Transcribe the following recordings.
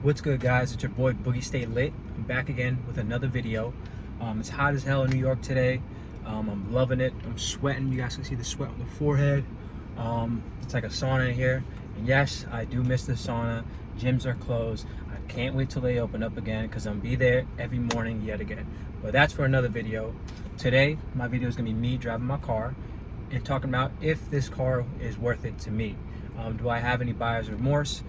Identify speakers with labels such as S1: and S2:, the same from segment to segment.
S1: What's good, guys? It's your boy Boogie Stay Lit. I'm back again with another video. It's hot as hell in New York today. I'm loving it. I'm sweating. You guys can see the sweat on the forehead. It's like a sauna in here. And yes, I do miss the sauna. Gyms are closed. I can't wait till they open up again because I'm gonna be there every morning yet again. But that's for another video. Today, my video is gonna be me driving my car and talking about if this car is worth it to me. Do I have any buyer's remorse?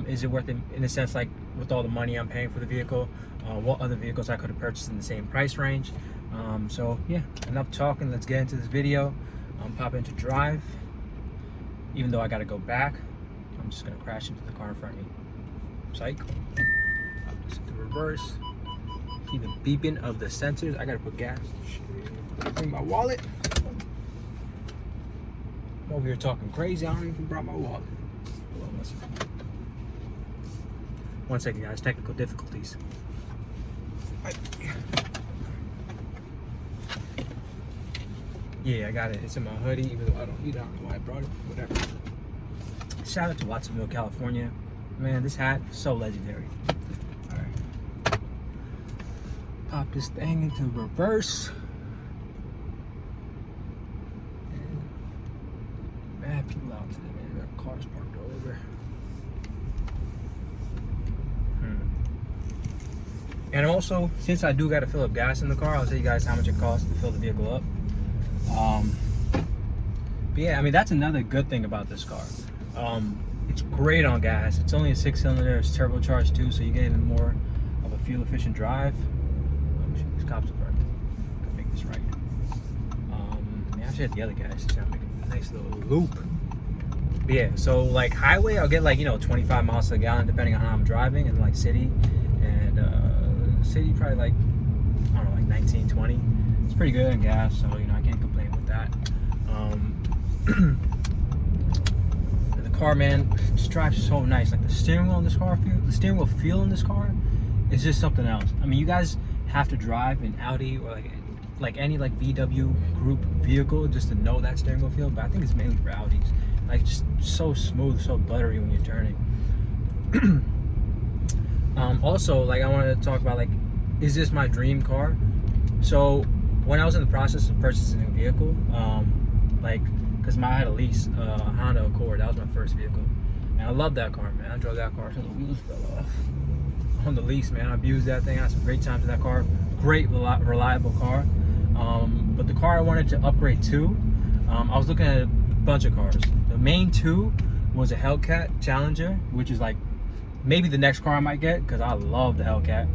S1: Is it worth it in a sense, like with all the money I'm paying for the vehicle? What other vehicles I could have purchased in the same price range? So yeah, enough talking. Let's get into this video. Pop into drive. Even though I gotta go back, I'm just gonna crash into the car in front of me. Psych. Just hit the reverse. See the beeping of the sensors. I gotta put gas. Bring my wallet. I'm over here talking crazy. I don't even brought my wallet. Hold on, one second, guys. Technical difficulties. Yeah, I got it. It's in my hoodie, even though I don't need it. I don't know why I brought it. Whatever. Shout out to Watsonville, California. Man, this hat is so legendary. All right. Pop this thing into reverse. Mad people out today, man. There are cars parked all over. And also, since I do got to fill up gas in the car, I'll tell you guys how much it costs to fill the vehicle up. But yeah, I mean, that's another good thing about this car. It's great on gas. It's only a 6-cylinder. It's turbocharged too, so you get even more of a fuel-efficient drive. Oh, shit, these cops are first. Gotta make this right. I should hit the other guys. Just gotta make a nice little loop. But yeah, so like highway, I'll get like 25 miles to the gallon depending on how I'm driving, and like city, and city probably like I don't know, like 19, 20. It's pretty good on gas, so I can't complain with that. The car, man, just drives so nice. Like the steering wheel in this car, the steering wheel feel in this car is just something else. I mean, you guys have to drive an Audi or like any like VW group vehicle just to know that steering wheel feel, but I think it's mainly for Audis. Like just so smooth, so buttery when you're turning. Also, like I wanted to talk about like, is this my dream car? So when I was in the process of purchasing a vehicle, because I had a lease, Honda Accord, that was my first vehicle, and I loved that car, man. I drove that car until the wheels fell off on the lease, man. I abused that thing. I had some great times in that car. Great, reliable car. But the car I wanted to upgrade to, I was looking at a bunch of cars. The main two was a Hellcat Challenger, which is like maybe the next car I might get because I love the Hellcat.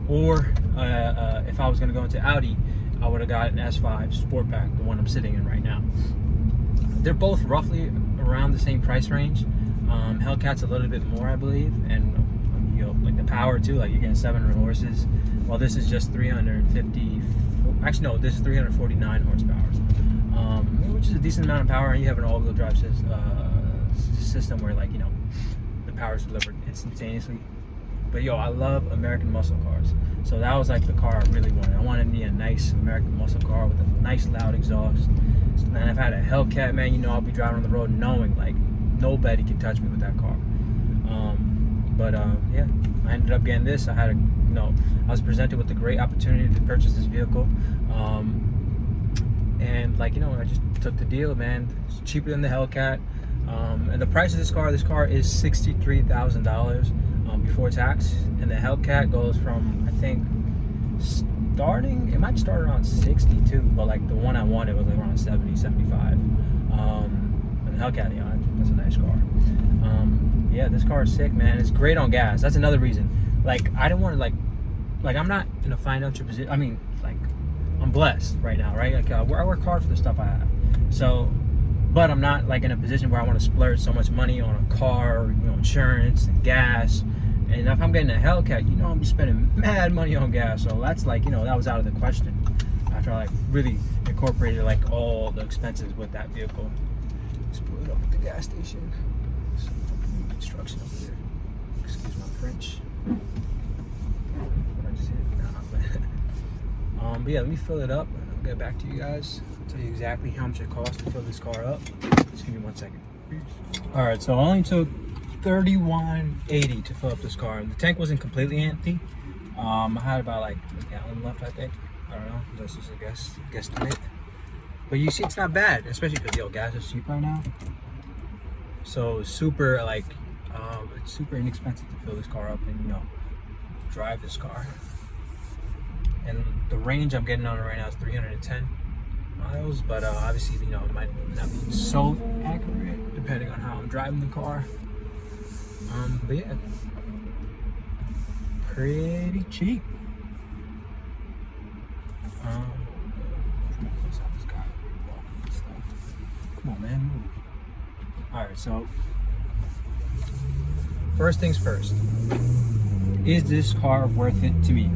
S1: Or if I was going to go into Audi, I would have got an S5 Sportback, the one I'm sitting in right now. They're both roughly around the same price range. Hellcat's a little bit more, I believe, and like the power too. Like you're getting 700 horses, while this is just 350. Actually, no, this is 349 horsepower, which is a decent amount of power. And you have an all-wheel drive system where the power is delivered instantaneously. But I love American muscle cars. So that was like the car I really wanted. I wanted me a nice American muscle car with a nice loud exhaust. And if I had a Hellcat, man, I'll be driving on the road knowing like nobody can touch me with that car. Yeah, I ended up getting this. I had I was presented with a great opportunity to purchase this vehicle. And I just took the deal, man. It's cheaper than the Hellcat. And the price of this car is $63,000. Before tax, and the Hellcat goes from, I think, it might start around 62, but like the one I wanted was like around 70, 75. And the Hellcat, that's a nice car. Yeah, this car is sick, man. It's great on gas. That's another reason. Like I didn't want to like I'm not in a financial position. I mean, like I'm blessed right now, right? Like I work hard for the stuff I have. So, but I'm not like in a position where I want to splurge so much money on a car, insurance and gas. And if I'm getting a Hellcat, I'm spending mad money on gas. So that's like, that was out of the question after I really incorporated like all the expenses with that vehicle. Let's pull it up at the gas station. Some construction over there. Excuse my French. What I just hit? Nah, but yeah, let me fill it up and I'll get back to you guys. I'll tell you exactly how much it costs to fill this car up. Just give me 1 second. All right, so I only took $31.80 to fill up this car. The tank wasn't completely empty. I had about like a gallon left, I think. I don't know. That's just a guesstimate. But you see, it's not bad, especially because gas is cheap right now. So super like, it's super inexpensive to fill this car up and drive this car. And the range I'm getting on it right now is 310 miles, but obviously it might not be so accurate depending on how I'm driving the car. But yeah, pretty cheap. Come on, man, move. All right, so first things first, is this car worth it to me?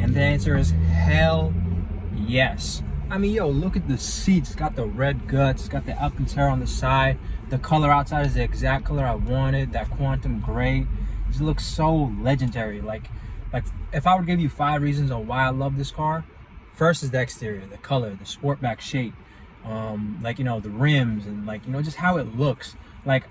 S1: And the answer is hell yes. I mean, look at the seats. It's got the red guts. It's got the Alcantara on the side. The color outside is the exact color I wanted. That quantum gray. It looks so legendary. Like if I were to give you 5 reasons on why I love this car, first is the exterior, the color, the Sportback shape, the rims, and just how it looks. Like,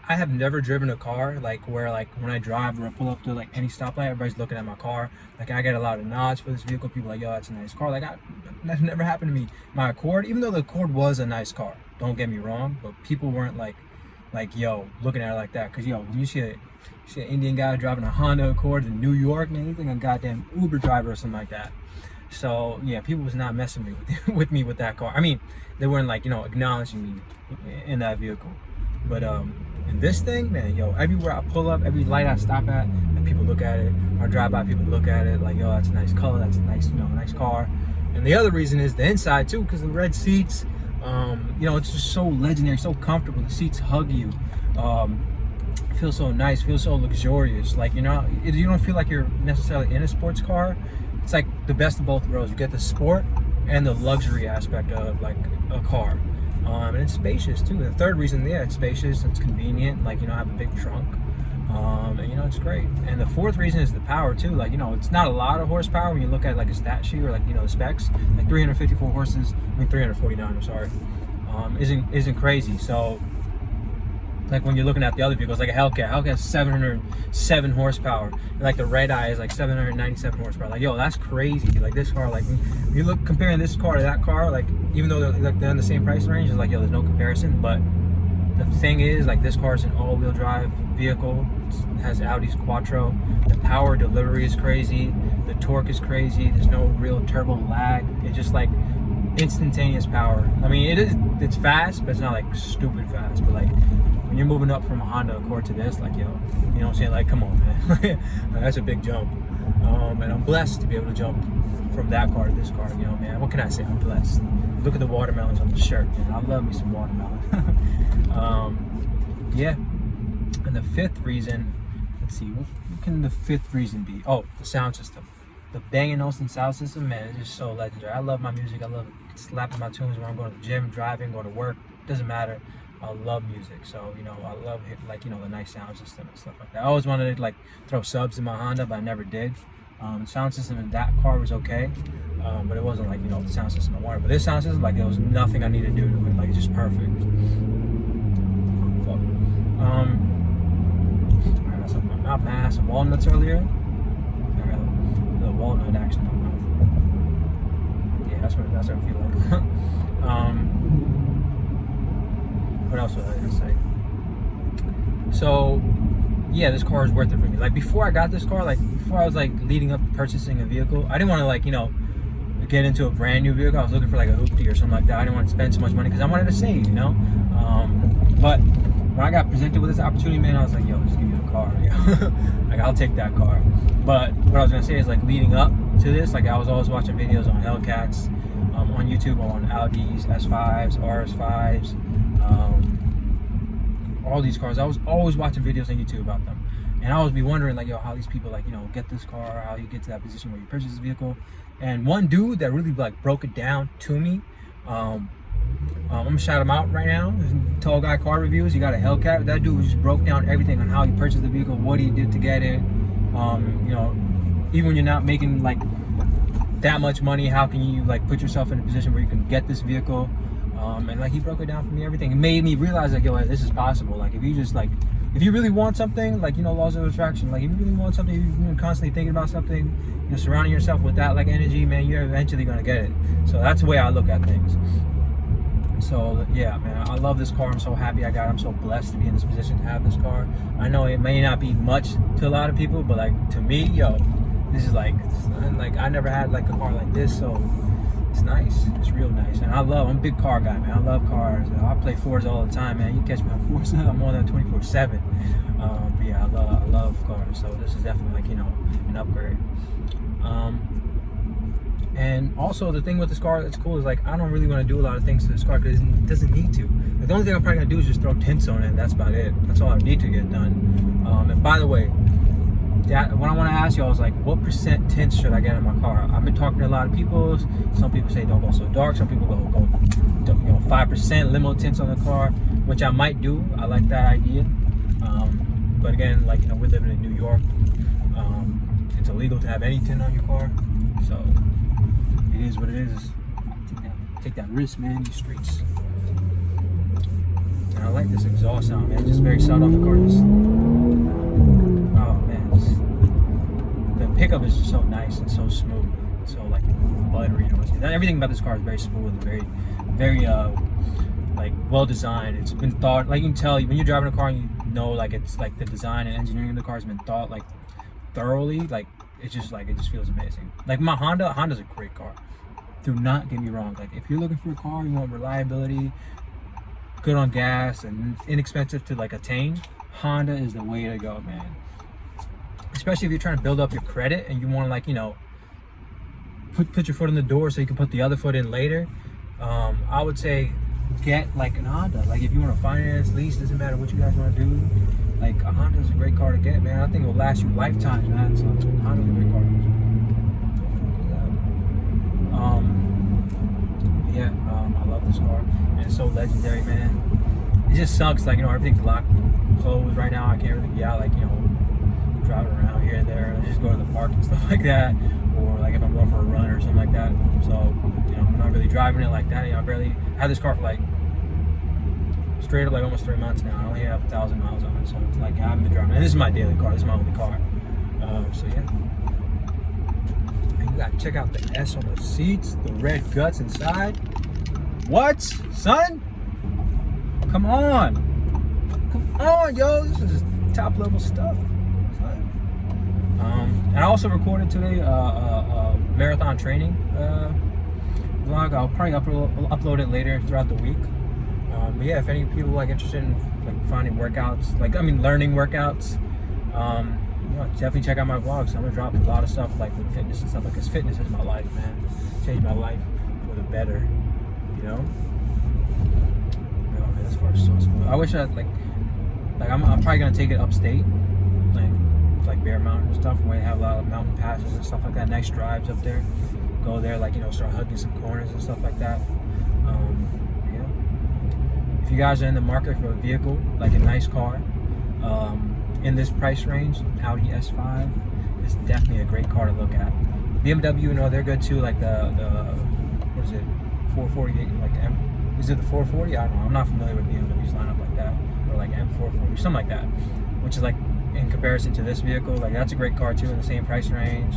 S1: I have never driven a car where when I drive or I pull up to any stoplight, everybody's looking at my car. I get a lot of nods for this vehicle. People are like, yo, that's a nice car. That's never happened to me. My Accord, even though the Accord was a nice car, don't get me wrong, but people weren't looking at it like that. Cause when you see an Indian guy driving a Honda Accord in New York, man, you think a goddamn Uber driver or something like that. So yeah, people was not messing with me with that car. I mean, they weren't acknowledging me in that vehicle. But and this thing, man, everywhere I pull up, every light I stop at, and people look at it, or drive by, people look at it, that's a nice color, that's a nice, nice car. And the other reason is the inside too, because the red seats, it's just so legendary, so comfortable. The seats hug you, feel so nice, feel so luxurious. You don't feel like you're necessarily in a sports car. It's like the best of both worlds. You get the sport and the luxury aspect of a car. And it's spacious too. The third reason, it's spacious, it's convenient. I have a big trunk, and it's great. And the fourth reason is the power too. It's not a lot of horsepower when you look at a stat sheet or the specs. 354 horses. 349. I'm sorry. Isn't crazy. So when you're looking at the other vehicles, like a Hellcat has 707 horsepower. And the Red Eye is 797 horsepower. That's crazy. This car, when you look comparing this car to that car, even though they're in the same price range, it's there's no comparison. But the thing is, this car is an all-wheel drive vehicle. It has Audi's Quattro. The power delivery is crazy. The torque is crazy. There's no real turbo lag. It's just instantaneous power. I mean, it's fast, but it's not stupid fast. But when you're moving up from a Honda Accord to this, you know what I'm saying? Come on, man. That's a big jump. And I'm blessed to be able to jump from that car to this car. Man, what can I say? I'm blessed. Look at the watermelons on the shirt, man. I love me some watermelon. Yeah. And the fifth reason, let's see, what can the fifth reason be? Oh, the sound system. The Bang & Olufsen sound system, man, it's just so legendary. I love my music. I love slapping my tunes when I'm going to the gym, driving, going to work. Doesn't matter. I love music, so I love the nice sound system and stuff like that. I always wanted to throw subs in my Honda, but I never did. The sound system in that car was okay, but it wasn't the sound system I wanted. But this sound system, there was nothing I needed to do to it. It's just perfect. Fuck. I got some in my mouth. I had some walnuts earlier. I got a little walnut action in my mouth. Yeah, that's what I feel like. What else was I gonna say? So, yeah, this car is worth it for me. Before I got this car, before I was leading up to purchasing a vehicle, I didn't want to get into a brand new vehicle. I was looking for a hoopty or something like that. I didn't want to spend so much money because I wanted to save, But when I got presented with this opportunity, man, I was like, yo, just give me the car. I'll take that car. But what I was gonna say is leading up to this, I was always watching videos on Hellcats, on YouTube, on Audis, S5s, RS5s. All these cars. I was always watching videos on YouTube about them, and I always be wondering how these people get this car, how you get to that position where you purchase this vehicle. And one dude that really broke it down to me, I'm gonna shout him out right now. Tall Guy Car Reviews. He got a Hellcat. That dude just broke down everything on how he purchased the vehicle, what he did to get it. Even when you're not making that much money, how can you put yourself in a position where you can get this vehicle? And he broke it down for me, everything. It made me realize yo, this is possible. If you just if you really want something, like, you know, laws of attraction, like if you really want something, you're constantly thinking about something, you're surrounding yourself with that like energy, man, you're eventually gonna get it. So that's the way I look at things. So yeah, man, I love this car. I'm so happy I got it. I'm so blessed to be in this position to have this car. I know it may not be much to a lot of people, but like to me, yo, this is like I never had like a car like this, so it's nice. It's real nice. And I'm a big car guy, man. I love cars. I play Forza all the time, man. You catch me on Forza, I'm on that 24/7. But yeah, I love cars. So this is definitely like, you know, an upgrade. And also the thing with this car that's cool is like I don't really want to do a lot of things to this car because it doesn't need to. Like, the only thing I'm probably gonna do is just throw tints on it, and that's about it. That's all I need to get done. And by the way, what I want to ask y'all is like, what % tints should I get in my car? I've been talking to a lot of people. Some people say don't go so dark. Some people go 5% limo tints on the car, which I might do. I like that idea. But again, like, you know, we're living in New York. It's illegal to have any tint on your car, so it is what it is. Take that risk, man. These streets. And I like this exhaust sound, man. It's just very subtle on the car. Oh man, the pickup is just so nice and so smooth, so like buttery. You know, everything about this car is very smooth and very like well designed. It's been thought. Like you can tell when you're driving a car, and you know, like it's like the design and engineering of the car has been thought like thoroughly. Like it just feels amazing. Like my Honda's a great car. Do not get me wrong. Like if you're looking for a car, you want reliability, good on gas, and inexpensive to like attain, Honda is the way to go, man. Especially if you're trying to build up your credit and you want to, like, you know, put your foot in the door so you can put the other foot in later. I would say get like an Honda. Like if you want to finance, lease, doesn't matter what you guys want to do. Like a Honda is a great car to get, man. I think it will last you lifetimes, man. So Honda's a great car. I love this car, and it's so legendary, man. It just sucks, like, you know, everything's locked, closed right now. I can't really be out, like, you know, driving around here and there. I just go to the park and stuff like that, or like if I'm going for a run or something like that. So, you know, I'm not really driving it like that. You know, I barely had this car for like straight up like almost 3 months now. I only have 1,000 miles on it, so it's like I haven't been driving. And this is my daily car. This is my only car. So yeah. And you gotta check out the S on the seats, the red guts inside. What, son? Come on, yo! This is top level stuff. And I also recorded today a marathon training vlog. I'll probably upload it later throughout the week. But yeah, if any people like interested in like finding workouts, learning workouts, you know, definitely check out my vlogs. I'm gonna drop a lot of stuff like with fitness and stuff, because fitness is my life, man. Changed my life for the better, you know. Oh man, this car is so smooth. I wish I'm probably gonna take it upstate, like Bear Mountain and stuff, where they have a lot of mountain passes and stuff like that. Nice drives up there. Go there, like, you know, start hugging some corners and stuff like that. Yeah. If you guys are in the market for a vehicle, like a nice car, in this price range, Audi S5 is definitely a great car to look at. BMW, you know, they're good too. Like the what is it, 448? Like is it the 440? I don't know. I'm not familiar with BMW's lineup like that, or like M440, something like that. Which is like, in comparison to this vehicle, like that's a great car too in the same price range.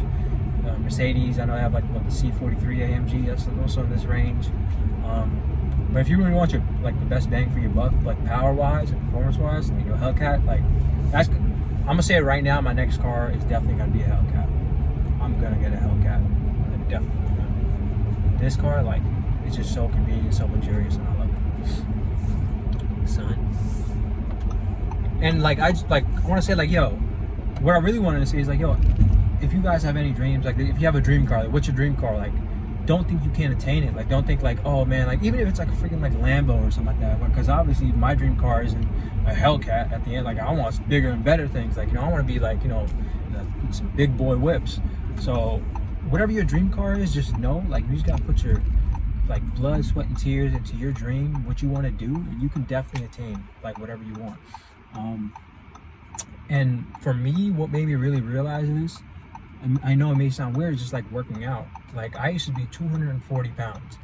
S1: Mercedes, I know they have like the C43 AMG, that's also in this range. But if you really want your like the best bang for your buck, like power wise and performance wise, like your Hellcat, like that's, I'm gonna say it right now, my next car is definitely gonna be a Hellcat. I'm gonna get a Hellcat. I'm definitely gonna. This car, like, it's just so convenient, so luxurious, and I love it. Son. And like I want to say, like, yo, what I really wanted to say is like, yo, if you guys have any dreams, like if you have a dream car, like what's your dream car? Like, don't think you can't attain it. Like, don't think like, oh man, like even if it's like a freaking like Lambo or something like that, because obviously my dream car isn't a Hellcat at the end. Like I want bigger and better things. Like, you know, I want to be like, you know, some big boy whips. So whatever your dream car is, just know, like, you just gotta put your like blood, sweat, and tears into your dream, what you want to do, and you can definitely attain like whatever you want. And for me, what made me really realize is, and I know it may sound weird, it's just like working out. Like I used to be 240 pounds.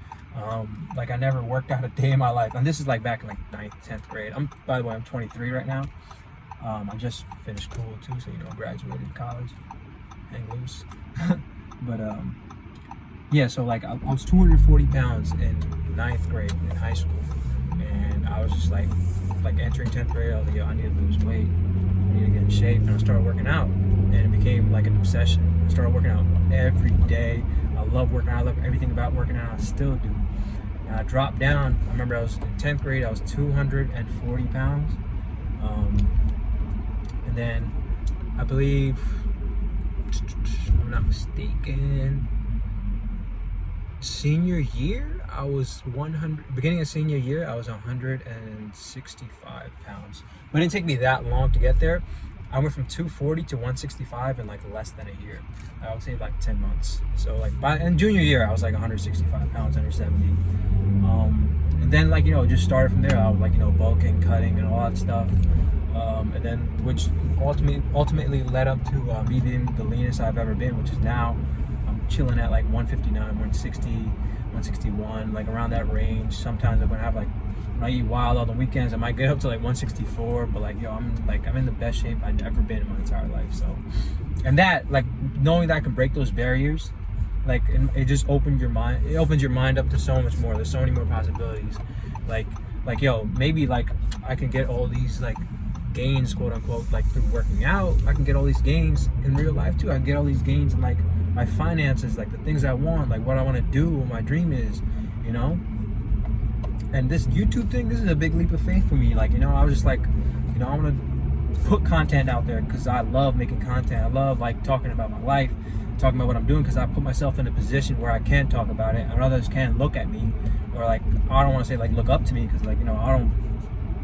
S1: Like I never worked out a day in my life. And this is like back in like 9th, 10th grade. By the way, I'm 23 right now. I just finished school too, so graduated college, hang loose. But yeah, so like I was 240 pounds in 9th grade in high school, and I was just like entering 10th grade. I was like, yo, I need to lose weight. I need to get in shape, and I started working out, and it became like an obsession. I started working out every day. I love working out. I love everything about working out. I still do. And I dropped down. I remember I was in 10th grade. I was 240 pounds, and then I believe, if I'm not mistaken, senior year I was 100. Beginning of senior year I was 165 pounds. But it didn't take me that long to get there. I went from 240 to 165 in like less than a year. I would say like 10 months. So like in junior year I was like 165 pounds, 170. And then like just started from there. I was like bulking, cutting, and all that stuff. And then which ultimately led up to me being the leanest I've ever been, which is now I'm chilling at like 159, 160, 161, like around that range. Sometimes I'm gonna have like, when I eat wild on the weekends, I might get up to like 164, but like I'm in the best shape I've ever been in my entire life. So, and that, like, knowing that I can break those barriers, like it just opens your mind. It opens your mind up to so much more. There's so many more possibilities. Like yo, maybe like I can get all these like gains, quote unquote, like through working out. I can get all these gains in real life too. I can get all these gains in like my finances, like the things I want, like what I want to do, what my dream is, And this YouTube thing, this is a big leap of faith for me. Like, I was just like, I want to put content out there because I love making content. I love like talking about my life, talking about what I'm doing, because I put myself in a position where I can talk about it and others can look at me, or like, I don't want to say like look up to me, because like, I don't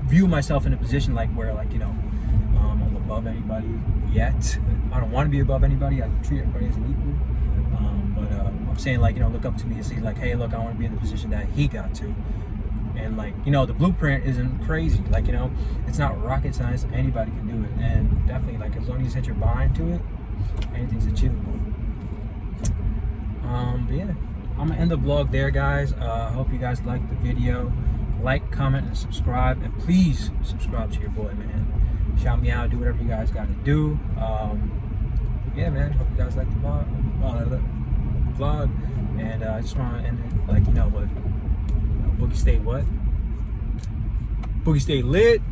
S1: view myself in a position like where like, I'm above anybody yet. I don't want to be above anybody. I treat everybody as an equal. But I'm saying like, look up to me and see like, hey, look, I want to be in the position that he got to. And like, the blueprint isn't crazy. Like, it's not rocket science. Anybody can do it. And definitely, like, as long as you set your mind to it, anything's achievable. But yeah, I'm gonna end the vlog there, guys. I hope you guys liked the video. Like, comment, and subscribe. And please subscribe to your boy, man. Shout me out. Do whatever you guys got to do. Yeah, man. Hope you guys like the vlog. And I just want to end it like, what? Boogie stay what? Boogie stay lit.